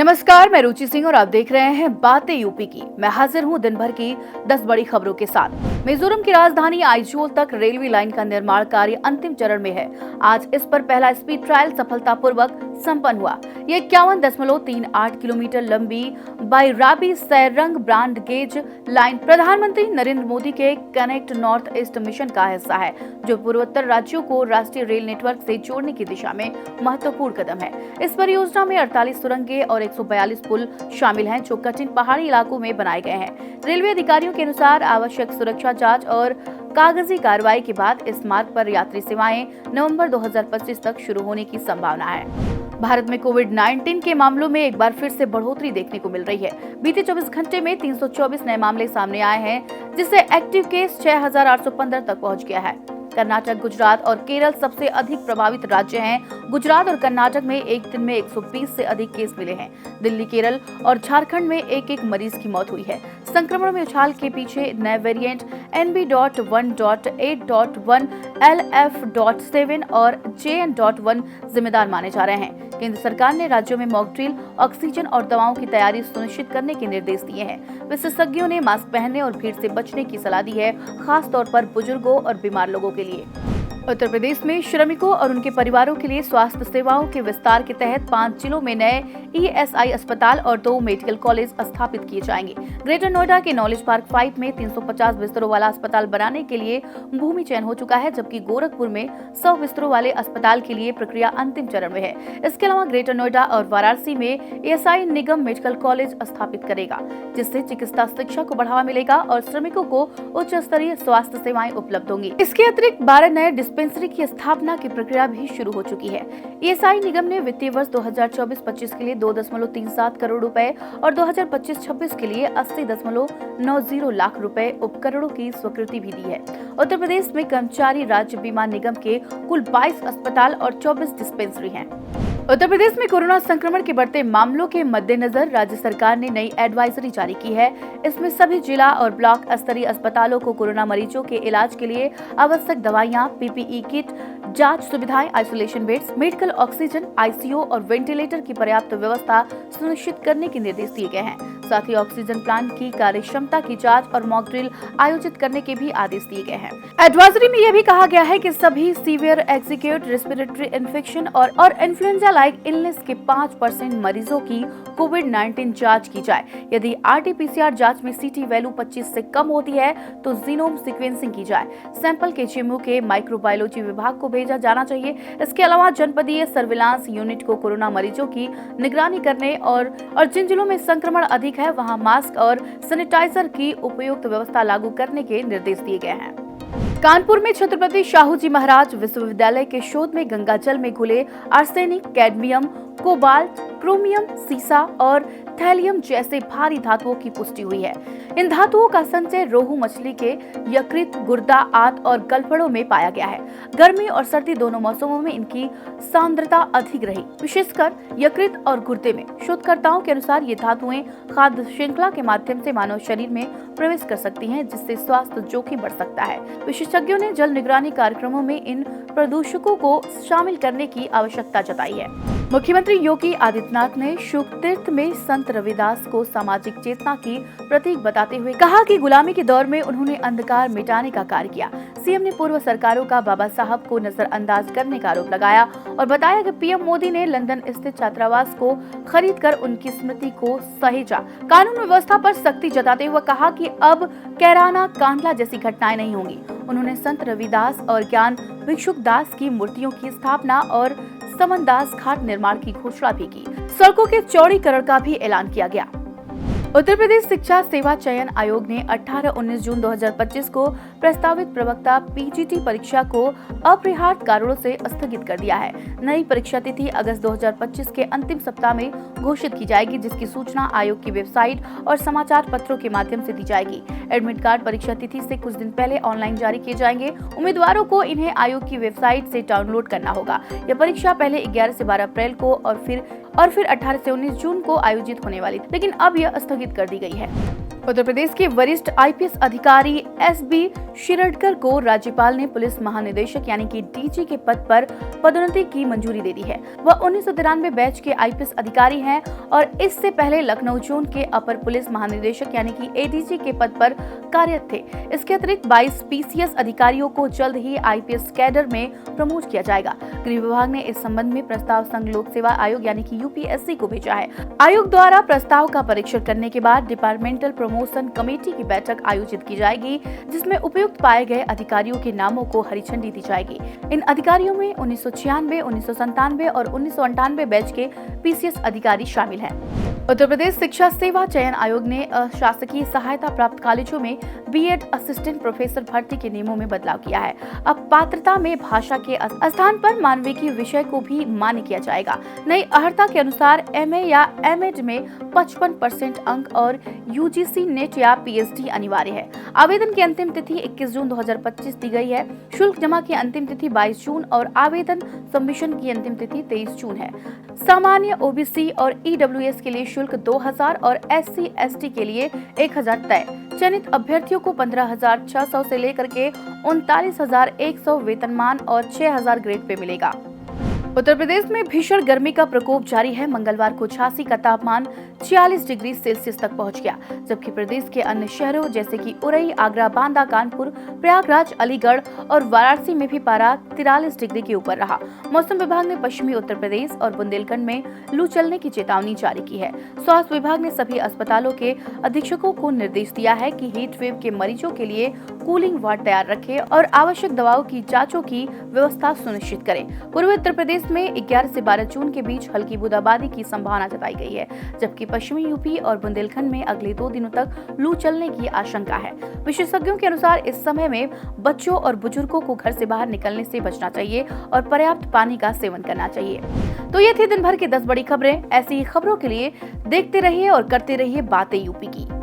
नमस्कार, मैं रुचि सिंह और आप देख रहे हैं बातें यूपी की। मैं हाजिर हूं दिन भर की 10 बड़ी खबरों के साथ। मिजोरम की राजधानी आइजोल तक रेलवे लाइन का निर्माण कार्य अंतिम चरण में है। आज इस पर पहला स्पीड ट्रायल सफलतापूर्वक संपन्न हुआ। ये 51.38 किलोमीटर लंबी बाईराबी सैरंग ब्रॉड गेज लाइन प्रधानमंत्री नरेंद्र मोदी के कनेक्ट नॉर्थ ईस्ट मिशन का हिस्सा है, जो पूर्वोत्तर राज्यों को राष्ट्रीय रेल नेटवर्क से जोड़ने की दिशा में महत्वपूर्ण कदम है। इस परियोजना में 48 सुरंगें और 142 पुल शामिल हैं, जो कठिन पहाड़ी इलाकों में बनाए गए हैं। रेलवे अधिकारियों के अनुसार आवश्यक सुरक्षा जांच और कागजी कार्रवाई के बाद इस मार्ग पर यात्री सेवाएं नवंबर 2025 तक शुरू होने की संभावना है। भारत में कोविड-19 के मामलों में एक बार फिर से बढ़ोतरी देखने को मिल रही है। बीते 24 घंटे में 324 नए मामले सामने आए हैं, जिससे एक्टिव केस 6,815 तक पहुंच गया है। कर्नाटक, गुजरात और केरल सबसे अधिक प्रभावित राज्य हैं। गुजरात और कर्नाटक में एक दिन में 120 से अधिक केस मिले हैं। दिल्ली, केरल और झारखंड में एक मरीज की मौत हुई है। संक्रमण में उछाल के पीछे नए वेरिएंट NB.1.8.1, LF.7 और JN.1 जिम्मेदार माने जा रहे हैं। केंद्र सरकार ने राज्यों में मॉक ड्रिल, ऑक्सीजन और दवाओं की तैयारी सुनिश्चित करने के निर्देश दिए हैं। विशेषज्ञों ने मास्क पहनने और भीड़ से बचने की सलाह दी है, खास तौर पर बुजुर्गों और बीमार लोगों के लिए। उत्तर प्रदेश में श्रमिकों और उनके परिवारों के लिए स्वास्थ्य सेवाओं के विस्तार के तहत 5 जिलों में नए ESI अस्पताल और 2 मेडिकल कॉलेज स्थापित किए जाएंगे। ग्रेटर नोएडा के नॉलेज पार्क 5 में 350 बिस्तरों वाला अस्पताल बनाने के लिए भूमि चयन हो चुका है, जबकि गोरखपुर में 100 बिस्तरों वाले अस्पताल के लिए प्रक्रिया अंतिम चरण में है। इसके अलावा ग्रेटर नोएडा और वाराणसी में ESI निगम मेडिकल कॉलेज स्थापित करेगा, जिससे चिकित्सा शिक्षा को बढ़ावा मिलेगा और श्रमिकों को उच्च स्तरीय स्वास्थ्य सेवाएं उपलब्ध होंगी। इसके अतिरिक्त 12 नए डिस्पेंसरी की स्थापना की प्रक्रिया भी शुरू हो चुकी है। ESI निगम ने वित्तीय वर्ष 2024-25 के लिए 2.37 करोड़ रुपए और 2025-26 के लिए 80.90 लाख रुपए उपकरणों की स्वीकृति भी दी है। उत्तर प्रदेश में कर्मचारी राज्य बीमा निगम के कुल 22 अस्पताल और 24 डिस्पेंसरी हैं। उत्तर प्रदेश में कोरोना संक्रमण के बढ़ते मामलों के मद्देनजर राज्य सरकार ने नई एडवाइजरी जारी की है। इसमें सभी जिला और ब्लॉक स्तरीय अस्पतालों को कोरोना मरीजों के इलाज के लिए आवश्यक दवाइयां, PPE किट, जांच सुविधाएं, isolation beds, medical oxygen, ICU और वेंटिलेटर की पर्याप्त व्यवस्था सुनिश्चित करने के निर्देश दिए गए हैं। साथ ही ऑक्सीजन प्लांट की कार्यक्षमता की जांच और मॉक ड्रिल आयोजित करने के भी आदेश दिए गए हैं। एडवाइजरी में यह भी कहा गया है कि सभी सीवियर एक्यूट रेस्पिरेटरी इन्फेक्शन और इन्फ्लुएंजा लाइक इलनेस के 5% मरीजों की कोविड-19 जांच की जाए। यदि RT-PCR जांच में CT वैल्यू 25 से कम होती है तो जीनोम सीक्वेंसिंग की जाए। सैंपल KGMU के माइक्रोबायोलॉजी विभाग को भेजा जाना चाहिए। इसके अलावा जनपदीय सर्विलांस यूनिट को कोरोना मरीजों की निगरानी करने और जिन जिलों में संक्रमण अधिक है वहां मास्क और सैनिटाइजर की उपयुक्त व्यवस्था लागू करने के निर्देश दिए गए हैं। कानपुर में छत्रपति शाहू जी महाराज विश्वविद्यालय के शोध में गंगा जल में घुले आर्सेनिक, कैडमियम, कोबाल्ट, क्रोमियम, सीसा और थैलियम जैसे भारी धातुओं की पुष्टि हुई है। इन धातुओं का संचय रोहू मछली के यकृत, गुर्दा, आंत और गलफड़ों में पाया गया है। गर्मी और सर्दी दोनों मौसमों में इनकी सांद्रता अधिक रही, विशेषकर यकृत और गुर्दे में। शोधकर्ताओं के अनुसार ये धातुएं खाद्य श्रृंखला के माध्यम से मानव शरीर में प्रवेश कर सकती हैं, जिससे स्वास्थ्य जोखिम बढ़ सकता है। विशेषज्ञों ने जल निगरानी कार्यक्रमों में इन प्रदूषकों को शामिल करने की आवश्यकता जताई है। मुख्यमंत्री योगी आदित्यनाथ ने शुक तीर्थ में संत रविदास को सामाजिक चेतना की प्रतीक बताते हुए कहा कि गुलामी के दौर में उन्होंने अंधकार मिटाने का कार्य किया। सीएम ने पूर्व सरकारों का बाबा साहब को नजरअंदाज करने का आरोप लगाया और बताया कि PM मोदी ने लंदन स्थित छात्रावास को खरीदकर उनकी स्मृति को सहेजा। कानून व्यवस्था पर सख्ती जताते हुए कहा कि अब कैराना कांडला जैसी घटनाएं नहीं होंगी। उन्होंने संत रविदास और ज्ञान भिक्षुक दास की मूर्तियों की स्थापना और समनदास घाट निर्माण की घोषणा भी की। सड़कों के चौड़ीकरण का भी ऐलान किया गया। उत्तर प्रदेश शिक्षा सेवा चयन आयोग ने 18-19 जून 2025 को प्रस्तावित प्रवक्ता PGT परीक्षा को अपरिहार्य कारणों से स्थगित कर दिया है। नई परीक्षा तिथि अगस्त 2025 के अंतिम सप्ताह में घोषित की जाएगी, जिसकी सूचना आयोग की वेबसाइट और समाचार पत्रों के माध्यम से दी जाएगी। एडमिट कार्ड परीक्षा तिथि से कुछ दिन पहले ऑनलाइन जारी किए जाएंगे। उम्मीदवारों को इन्हें आयोग की वेबसाइट से डाउनलोड करना होगा। यह परीक्षा पहले 11 से 12 अप्रैल को और फिर 18 से 19 जून को आयोजित होने वाली, लेकिन अब यह स्थगित कर दी गई है। उत्तर प्रदेश के वरिष्ठ IPS अधिकारी SB शिरडकर को राज्यपाल ने पुलिस महानिदेशक यानी कि DG के पद पर पदोन्नति की मंजूरी दे दी है। वह 1993 बैच के आईपीएस अधिकारी हैं और इससे पहले लखनऊ जोन के अपर पुलिस महानिदेशक यानी कि एडीजी के पद पर कार्यरत थे। इसके अतिरिक्त 22 पीसीएस अधिकारियों को जल्द ही आईपीएस कैडर में प्रमोट किया जाएगा। गृह विभाग ने इस संबंध में प्रस्ताव संघ लोक सेवा आयोग यानी कि यूपीएससी को भेजा है। आयोग द्वारा प्रस्ताव का परीक्षण करने के बाद डिपार्टमेंटल प्रमोशन कमेटी की बैठक आयोजित की जाएगी, जिसमें उपयुक्त पाए गए अधिकारियों के नामों को हरी झंडी दी जाएगी। इन अधिकारियों में 1996, 1997 और 1998 बैच के पीसीएस अधिकारी शामिल हैं। उत्तर प्रदेश शिक्षा सेवा चयन आयोग ने अशासकीय सहायता प्राप्त कॉलेजों में बीएड असिस्टेंट प्रोफेसर भर्ती के नियमों में बदलाव किया है। अब पात्रता में भाषा के स्थान पर मानविकी विषय को भी मान्य किया जाएगा। नई अर्हता के अनुसार एमए या एमएड में 55% अंक और यूजीसी नेट या पीएचडी अनिवार्य है। आवेदन की अंतिम तिथि 21 जून 2025 दी गई है। शुल्क जमा की अंतिम तिथि 22 जून और आवेदन सबमिशन की अंतिम तिथि 23 जून है। सामान्य ओबीसी और ईडब्ल्यूएस के लिए शुल्क 2000 और SC/ST के लिए 1000 तय। चयनित अभ्यर्थियों को 15,600 से लेकर के 39,100 वेतनमान और 6,000 ग्रेड पे मिलेगा। उत्तर प्रदेश में भीषण गर्मी का प्रकोप जारी है। मंगलवार को झांसी का तापमान 46 डिग्री सेल्सियस तक पहुंच गया, जबकि प्रदेश के अन्य शहरों जैसे कि उरई, आगरा, बांदा, कानपुर, प्रयागराज, अलीगढ़ और वाराणसी में भी पारा 43 डिग्री के ऊपर रहा। मौसम विभाग ने पश्चिमी उत्तर प्रदेश और बुंदेलखंड में लू चलने की चेतावनी जारी की है। स्वास्थ्य विभाग ने सभी अस्पतालों के अधीक्षकों को निर्देश दिया है कि हीट वेव के मरीजों के लिए कूलिंग वार्ड तैयार रखें और आवश्यक दवाओं की जांचों की व्यवस्था सुनिश्चित करें। पूर्वी उत्तर प्रदेश में 11 से 12 जून के बीच हल्की बूंदाबांदी की संभावना जताई गई है, जबकि पश्चिमी यूपी और बुंदेलखंड में अगले 2 दिनों तक लू चलने की आशंका है। विशेषज्ञों के अनुसार इस समय में बच्चों और बुजुर्गों को घर से बाहर निकलने से बचना चाहिए और पर्याप्त पानी का सेवन करना चाहिए। तो ये थी दिन भर की 10 बड़ी खबरें। ऐसी ही खबरों के लिए देखते रहिए और करते रहिए बातें यूपी की।